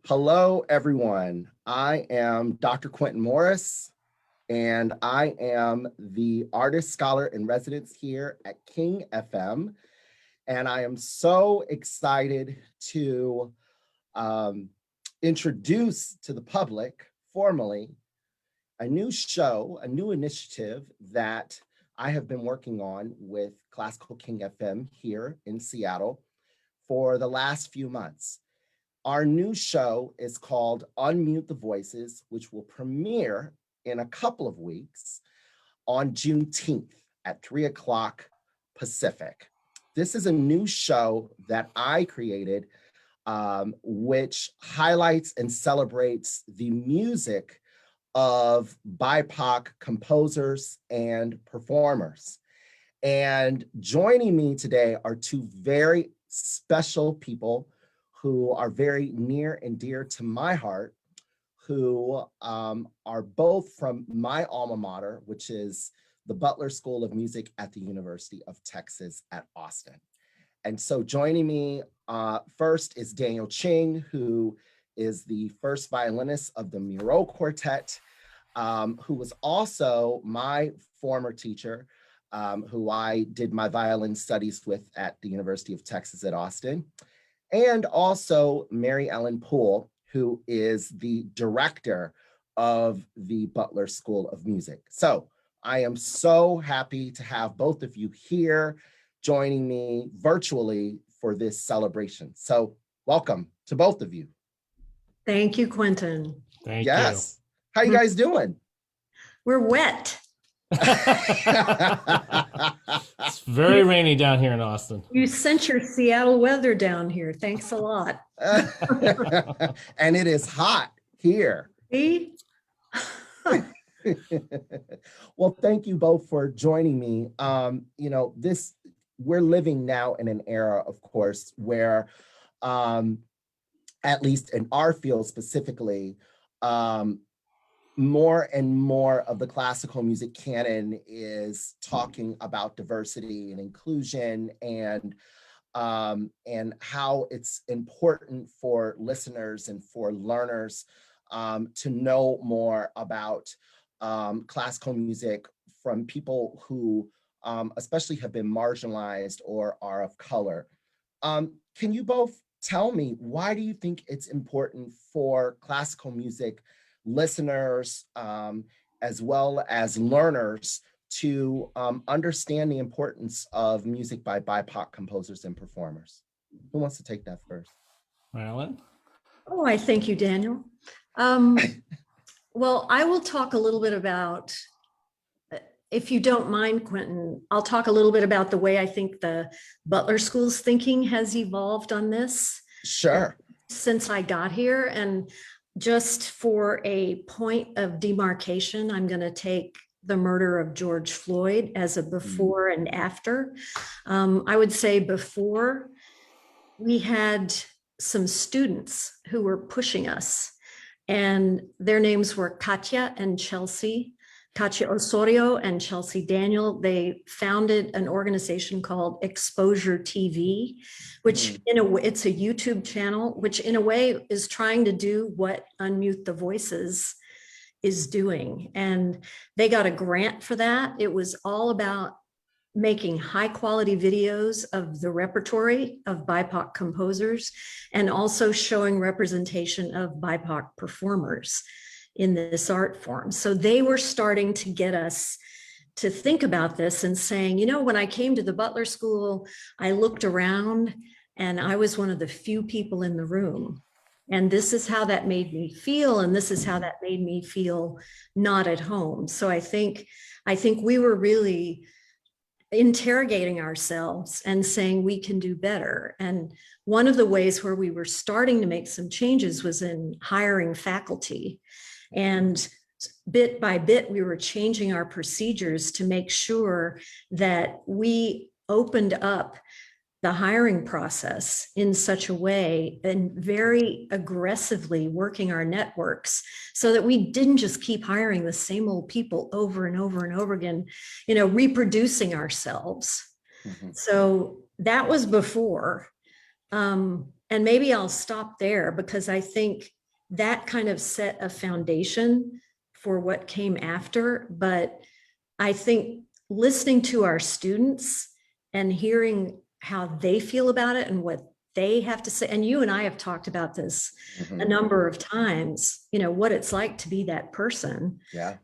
Hello, everyone. I am Dr. Quinton Morris, and I am the artist, scholar, in residence here at King FM. And I am so excited to introduce to the public formally a new show, a new initiative that I have been working on with Classical King FM here in Seattle for the last few months. Our new show is called Unmute the Voices, which will premiere in a couple of weeks on Juneteenth at 3 o'clock Pacific. This is a new show that I created, which highlights and celebrates the music of BIPOC composers and performers. And joining me today are two very special people who are very near and dear to my heart, who are both from my alma mater, which is the Butler School of Music at the University of Texas at Austin. And so joining me first is Daniel Ching, who is the first violinist of the Miro Quartet, who was also my former teacher, who I did my violin studies with at the University of Texas at Austin. And also Mary Ellen Poole, who is the director of the Butler School of Music. So I am so happy to have both of you here joining me virtually for this celebration. So welcome to both of you. Thank you, Quinton. Thank you. Yes. How you guys doing? We're wet. It's very rainy down here in Austin. You sent your Seattle weather down here. Thanks a lot. And it is hot here. See? Well, thank you both for joining me. We're living now in an era, of course, where at least in our field specifically, more and more of the classical music canon is talking about diversity and inclusion and how it's important for listeners and for learners to know more about classical music from people who especially have been marginalized or are of color. Can you both tell me, why do you think it's important for classical music listeners as well as learners to understand the importance of music by BIPOC composers and performers? Who wants to take that first? Violin? Oh, I thank you, Daniel. Well, I will talk a little bit about, if you don't mind, Quinton, I'll talk a little bit about the way I think the Butler School's thinking has evolved on this. Sure. Since I got here. And just for a point of demarcation, I'm going to take the murder of George Floyd as a before and after. I would say before, we had some students who were pushing us, and their names were Katya and Chelsea. Katya Osorio and Chelsea Daniel. They founded an organization called Exposure TV, which it's a YouTube channel, which in a way is trying to do what Unmute the Voices is doing. And they got a grant for that. It was all about making high quality videos of the repertory of BIPOC composers and also showing representation of BIPOC performers in this art form. So they were starting to get us to think about this and saying, when I came to the Butler School, I looked around and I was one of the few people in the room. And this is how that made me feel. And this is how that made me feel not at home. So I think we were really interrogating ourselves and saying we can do better. And one of the ways where we were starting to make some changes was in hiring faculty. And bit by bit, we were changing our procedures to make sure that we opened up the hiring process in such a way and very aggressively working our networks so that we didn't just keep hiring the same old people over and over and over again, reproducing ourselves. Mm-hmm. So that was before. And maybe I'll stop there because I think that kind of set a foundation for what came after. But I think listening to our students and hearing how they feel about it and what they have to say, and you and I have talked about this a number of times, you know, what it's like to be that person. Yeah.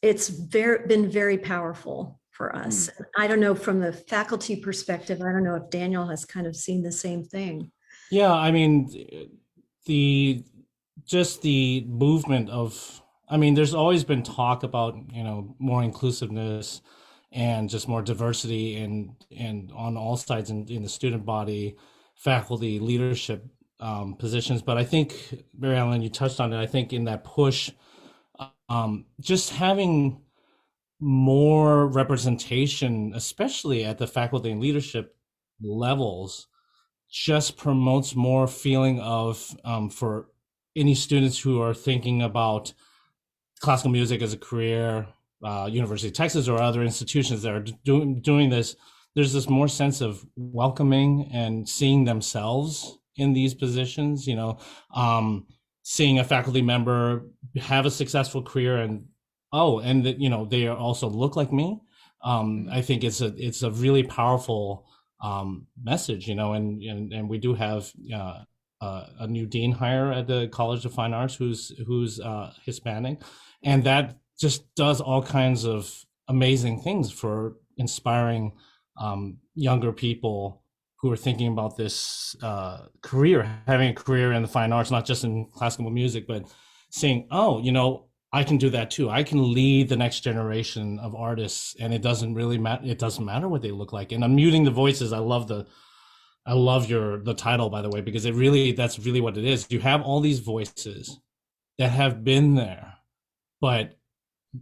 It's been very powerful for us. I don't know, from the faculty perspective, I don't know if Daniel has kind of seen the same thing. Yeah, I mean, the just the movement of, I mean, there's always been talk about, you know, more inclusiveness and just more diversity and on all sides in the student body, faculty, leadership positions. But I think, Mary Ellen, you touched on it. I think in that push, just having more representation, especially at the faculty and leadership levels, just promotes more feeling of, for any students who are thinking about classical music as a career, University of Texas or other institutions that are doing this, there's this more sense of welcoming and seeing themselves in these positions, you know, seeing a faculty member have a successful career and, and that, you know, they also look like me. I think it's a really powerful message, you know, and we do have a new dean hire at the College of Fine Arts who's Hispanic, and that just does all kinds of amazing things for inspiring younger people who are thinking about this career, having a career in the fine arts, not just in classical music, but saying, oh, you know, I can do that too. I can lead the next generation of artists, and it doesn't really matter. It doesn't matter what they look like. And unmuting the voices, I love the title, by the way, because that's really what it is. You have all these voices that have been there, but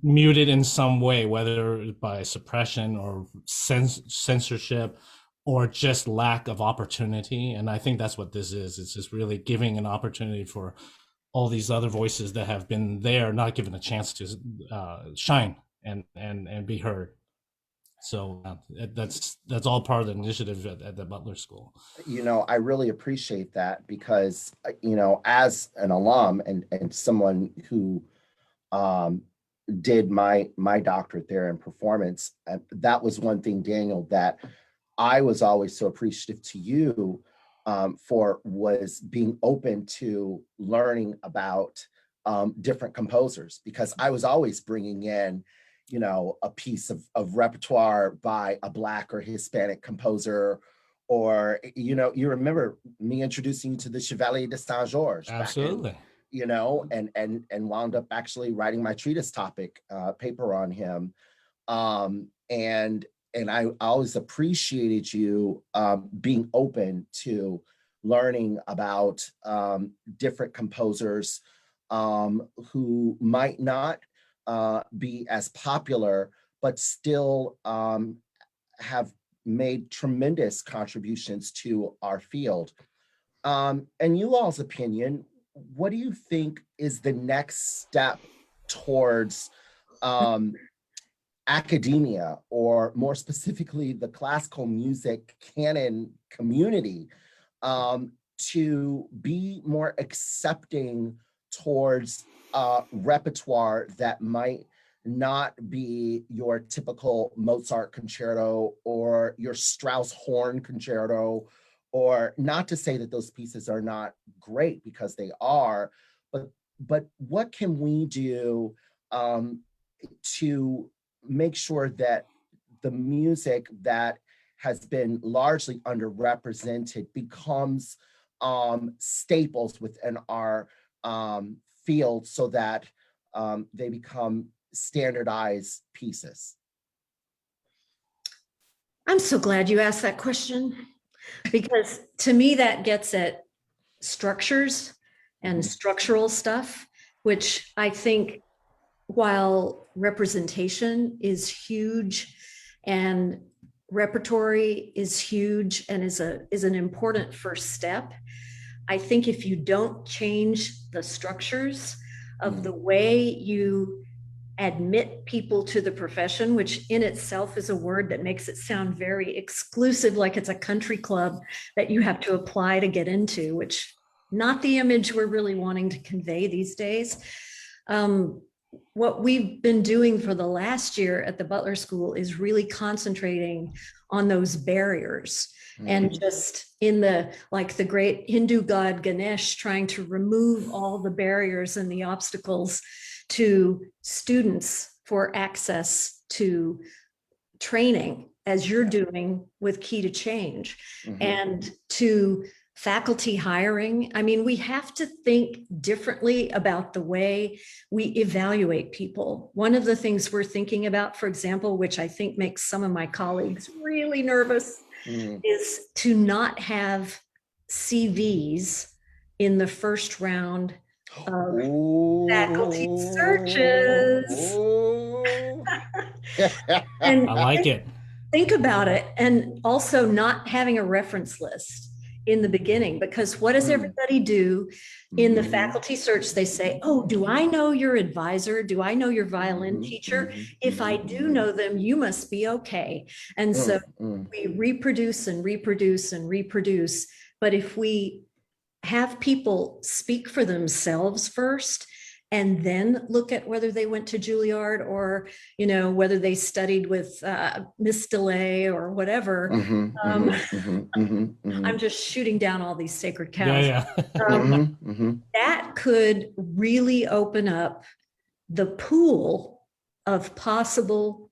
muted in some way, whether by suppression or censorship or just lack of opportunity. And I think that's what this is. It's just really giving an opportunity for all these other voices that have been there, not given a chance to shine and be heard. So that's all part of the initiative at the Butler School. You know, I really appreciate that because, you know, as an alum and someone who did my doctorate there in performance, that was one thing, Daniel, that I was always so appreciative to you for, was being open to learning about different composers, because I was always bringing in, you know, a piece of repertoire by a Black or Hispanic composer, or, you know, you remember me introducing you to the Chevalier de Saint-Georges. Absolutely. You know, and wound up actually writing my treatise topic paper on him. And I always appreciated you being open to learning about different composers who might not be as popular, but still have made tremendous contributions to our field. In you all's opinion, what do you think is the next step towards academia, or more specifically, the classical music canon community, to be more accepting towards repertoire that might not be your typical Mozart concerto or your Strauss horn concerto, or not to say that those pieces are not great, because they are, but what can we do to make sure that the music that has been largely underrepresented becomes staples within our field, so that they become standardized pieces? I'm so glad you asked that question, because to me that gets at structures and structural stuff, which I think, while representation is huge and repertory is huge and is an important first step, I think if you don't change the structures of the way you admit people to the profession, which in itself is a word that makes it sound very exclusive, like it's a country club that you have to apply to get into, which not the image we're really wanting to convey these days. What we've been doing for the last year at the Butler School is really concentrating on those barriers. And just in the, like the great Hindu god Ganesh, trying to remove all the barriers and the obstacles to students for access to training, as you're doing with Key to Change, and to faculty hiring. I mean, we have to think differently about the way we evaluate people. One of the things we're thinking about, for example, which I think makes some of my colleagues really nervous, is to not have CVs in the first round of faculty searches. And I like it. Think about it. And also not having a reference list in the beginning, because what does everybody do in the faculty search? They say, oh, do I know your advisor? Do I know your violin teacher? If I do know them, you must be okay. And so we reproduce and reproduce and reproduce. But if we have people speak for themselves first, and then look at whether they went to Juilliard or, you know, whether they studied with Miss DeLay or whatever. I'm just shooting down all these sacred cows. That could really open up the pool of possible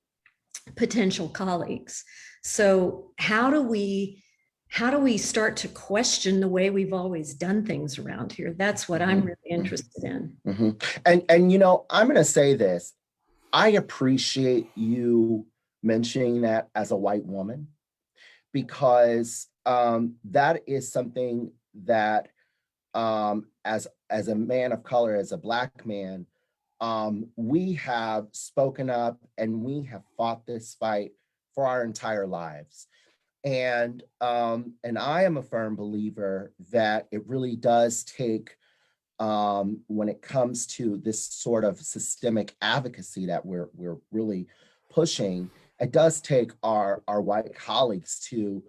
potential colleagues. So how do we start to question the way we've always done things around here? That's what I'm really interested in. And you know, I'm going to say this. I appreciate you mentioning that as a white woman, because that is something that as a man of color, as a Black man, we have spoken up and we have fought this fight for our entire lives. And I am a firm believer that it really does take, when it comes to this sort of systemic advocacy that we're really pushing, it does take our white colleagues to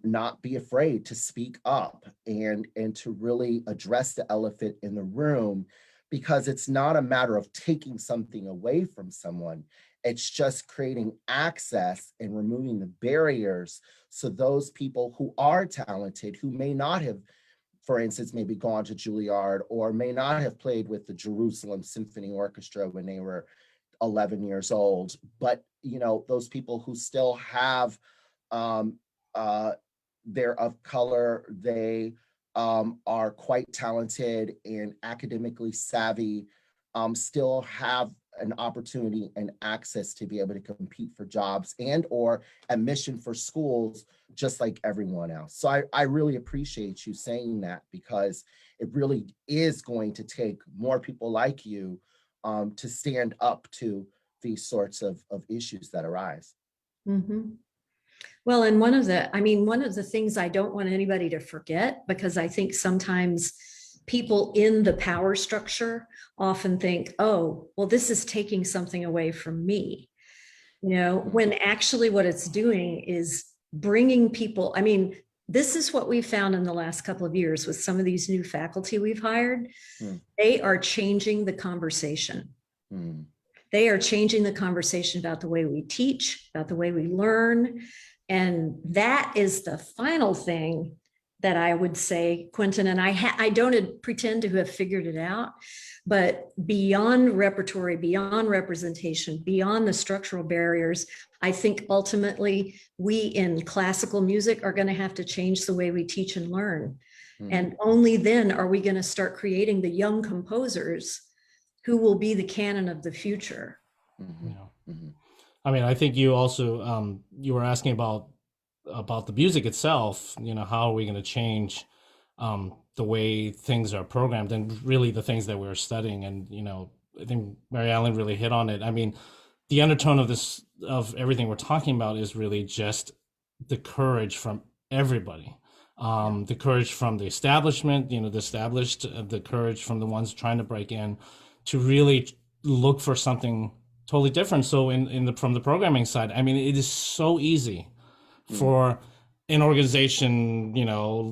not be afraid to speak up and to really address the elephant in the room, because it's not a matter of taking something away from someone. It's just creating access and removing the barriers so those people who are talented, who may not have, for instance, maybe gone to Juilliard or may not have played with the Jerusalem Symphony Orchestra when they were 11 years old, but you know, those people who still have, they're of color, they are quite talented and academically savvy, still have an opportunity and access to be able to compete for jobs and or admission for schools just like everyone else. So I really appreciate you saying that, because it really is going to take more people like you to stand up to these sorts of issues that arise. Well, and one of the things I don't want anybody to forget, because I think sometimes people in the power structure often think, oh, well, this is taking something away from me, you know, when actually what it's doing is bringing people. I mean, this is what we found in the last couple of years with some of these new faculty we've hired. They are changing the conversation. They are changing the conversation about the way we teach, about the way we learn. And that is the final thing that I would say, Quinton, and I don't pretend to have figured it out, but beyond repertory, beyond representation, beyond the structural barriers, I think ultimately we in classical music are going to have to change the way we teach and learn. And only then are we going to start creating the young composers who will be the canon of the future. I mean, I think you also, you were asking about the music itself, you know, how are we going to change the way things are programmed and really the things that we're studying. And, you know, I think Mary Ellen really hit on it. I mean, the undertone of everything we're talking about is really just the courage from everybody. The courage from the establishment, you know, the courage from the ones trying to break in, to really look for something totally different. So from the programming side, I mean, it is so easy for an organization,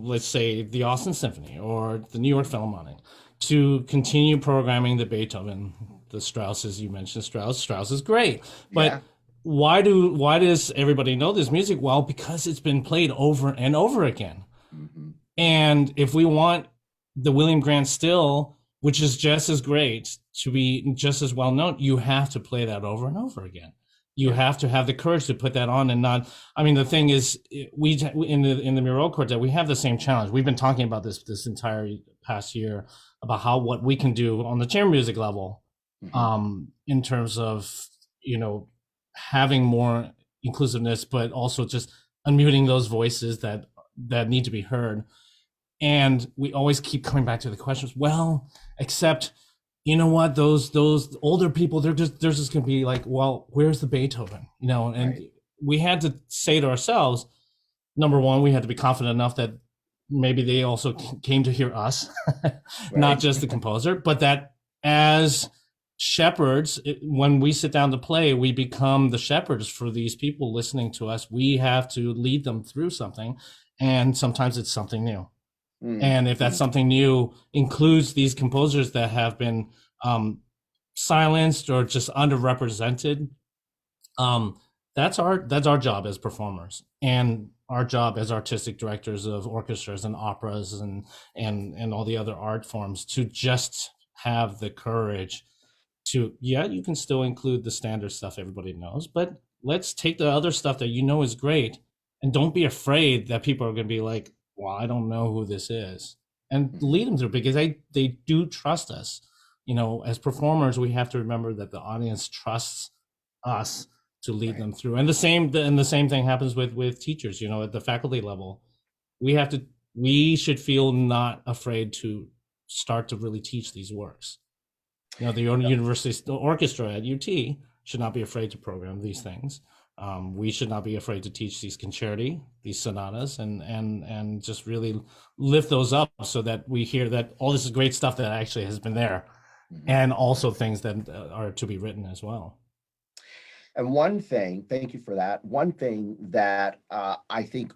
let's say the Austin Symphony or the New York Philharmonic, to continue programming the Beethoven, the Strauss, as you mentioned, Strauss is great. Yeah. But why does everybody know this music? Well, because it's been played over and over again. Mhm. And if we want the William Grant Still, which is just as great, to be just as well known, you have to play that over and over again. You have to have the courage to put that on and not. I mean, the thing is, we in the Murau Quartet, we have the same challenge. We've been talking about this entire past year about what we can do on the chamber music level, in terms of having more inclusiveness, but also just unmuting those voices that need to be heard. And we always keep coming back to the questions. Well, except, you know what? Those older people, they're just going to be like, well, where's the Beethoven? And Right. we had to say to ourselves, number one, we had to be confident enough that maybe they also came to hear us, not Right. just the composer, but that as shepherds, when we sit down to play, we become the shepherds for these people listening to us. We have to lead them through something, and sometimes it's something new. And if that something new includes these composers that have been silenced or just underrepresented, that's our job as performers, and our job as artistic directors of orchestras and operas and all the other art forms, to just have the courage to, you can still include the standard stuff everybody knows, but let's take the other stuff that is great, and don't be afraid that people are going to be like, well, I don't know who this is, and lead them through, because they do trust us. As performers, we have to remember that the audience trusts us to lead them through. And the same thing happens with teachers, at the faculty level. We should feel not afraid to start to really teach these works. The university orchestra at UT should not be afraid to program these things. We should not be afraid to teach these concerti, these sonatas, and just really lift those up, so that we hear that all this is great stuff that actually has been there, and also things that are to be written as well. And one thing, thank you for that. One thing that I think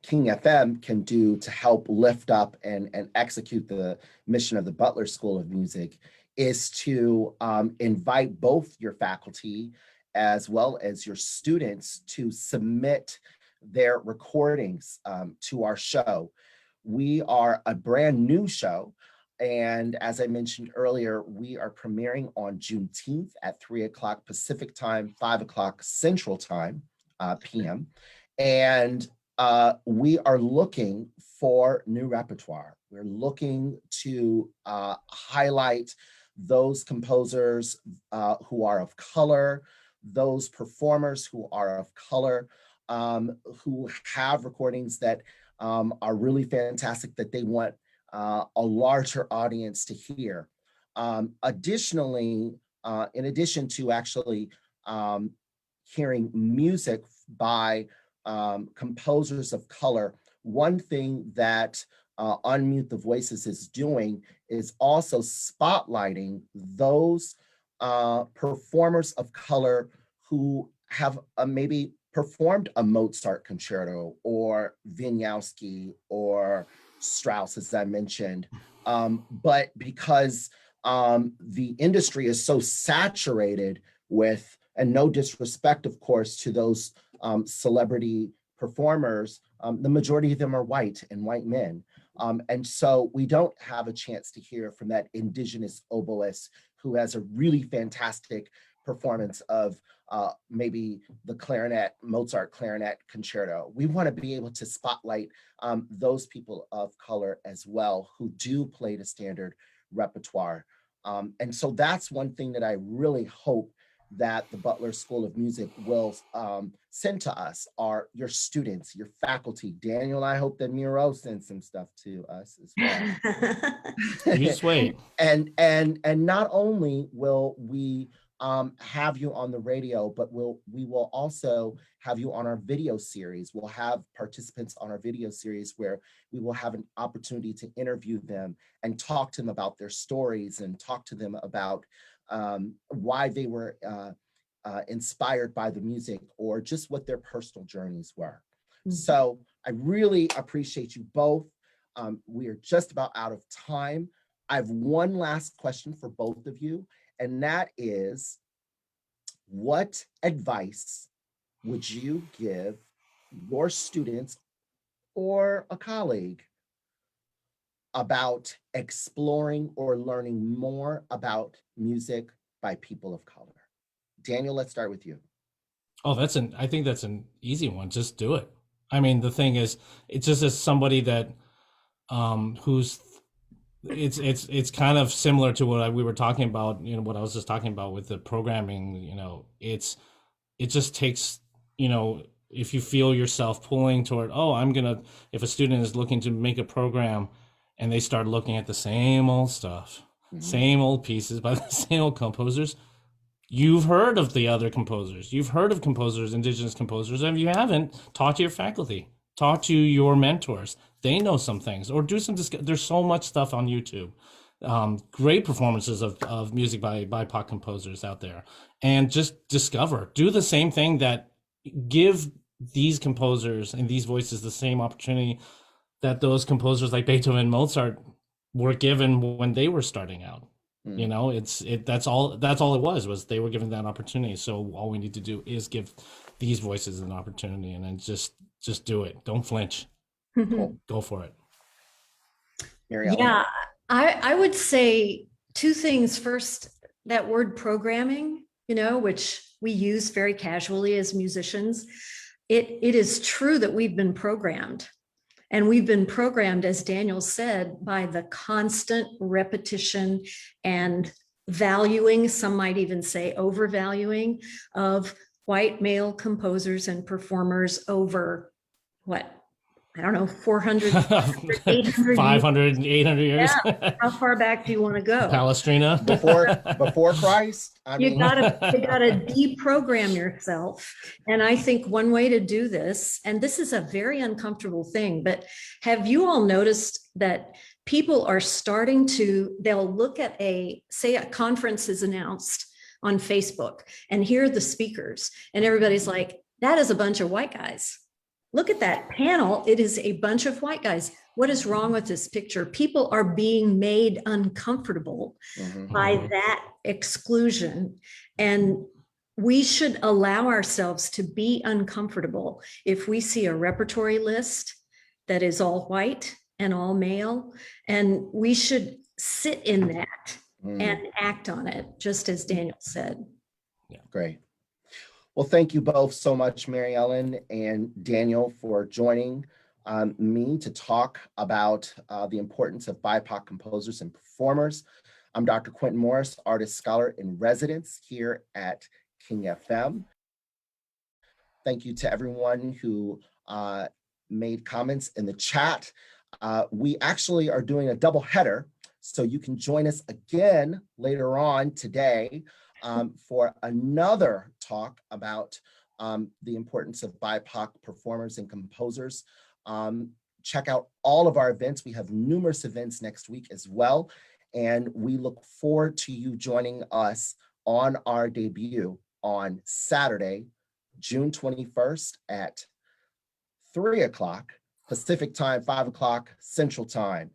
King FM can do to help lift up and execute the mission of the Butler School of Music is to invite both your faculty as well as your students to submit their recordings to our show. We are a brand new show. And as I mentioned earlier, we are premiering on Juneteenth at 3 o'clock Pacific time, 5 o'clock Central time, PM. And we are looking for new repertoire. We're looking to highlight those composers who are of color, those performers who are of color, who have recordings that are really fantastic, that they want a larger audience to hear. Additionally, in addition to actually hearing music by composers of color, one thing that Unmute the Voices is doing is also spotlighting those performers of color who have maybe performed a Mozart concerto or Wieniawski or Strauss, as I mentioned, but because the industry is so saturated with, and no disrespect, of course, to those celebrity performers, the majority of them are white and white men. And so we don't have a chance to hear from that indigenous oboist who has a really fantastic performance of maybe the Mozart clarinet concerto. We want to be able to spotlight those people of color as well who do play the standard repertoire. And so that's one thing that I really hope that the Butler School of Music will send to us, are your students, your faculty. Daniel, I hope that Miro sends some stuff to us as well. You just wait. And not only will we have you on the radio, but we will also have you on our video series. We'll have participants on our video series where we will have an opportunity to interview them and talk to them about their stories and talk to them about why they were inspired by the music, or just what their personal journeys were. So I really appreciate you both. We are just about out of time. I have one last question for both of you, and that is, what advice would you give your students or a colleague about exploring or learning more about music by people of color? Daniel, let's start with you. Oh, I think that's an easy one. Just do it. I mean, the thing is, it's just as somebody that, who's, it's kind of similar to what we were talking about, what I was just talking about with the programming, it just takes, if you feel yourself pulling toward, if a student is looking to make a program and they start looking at the same old stuff, same old pieces by the same old composers, you've heard of the other composers. You've heard of composers, indigenous composers. And if you haven't, talk to your faculty, talk to your mentors. They know some things, or do some, there's so much stuff on YouTube. Great performances of music by BIPOC composers out there. And just discover, do the same thing, that give these composers and these voices the same opportunity that those composers like Beethoven and Mozart were given when they were starting out. That's all it was they were given that opportunity. So all we need to do is give these voices an opportunity, and then just do it. Don't flinch. Go for it. Mariella? Yeah, I would say two things. First, that word programming, which we use very casually as musicians. It is true that we've been programmed. And we've been programmed, as Daniel said, by the constant repetition and valuing, some might even say overvaluing, of white male composers and performers over, 400, 800 500, 800 years. Yeah. How far back do you want to go? Palestrina. Before Christ? You gotta deprogram yourself. And I think one way to do this, and this is a very uncomfortable thing, but have you all noticed that people are starting to, they'll look at say a conference is announced on Facebook, and here are the speakers, and everybody's like, that is a bunch of white guys. Look at that panel. It is a bunch of white guys. What is wrong with this picture? People are being made uncomfortable by that exclusion. And we should allow ourselves to be uncomfortable if we see a repertory list that is all white and all male. And we should sit in that and act on it, just as Daniel said. Yeah, great. Well, thank you both so much, Mary Ellen and Daniel, for joining me to talk about the importance of BIPOC composers and performers. I'm Dr. Quinton Morris, artist scholar in residence here at King FM. Thank you to everyone who made comments in the chat. We actually are doing a double header, so you can join us again later on today for another talk about the importance of BIPOC performers and composers. Check out all of our events. We have numerous events next week as well, and we look forward to you joining us on our debut on Saturday, June 21st at 3 o'clock Pacific time, 5 o'clock Central time,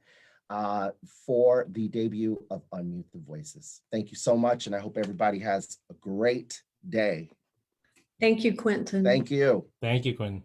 for the debut of Unmute the Voices. Thank you so much, and I hope everybody has a great day. Thank you, Quinton. Thank you. Thank you, Quinton.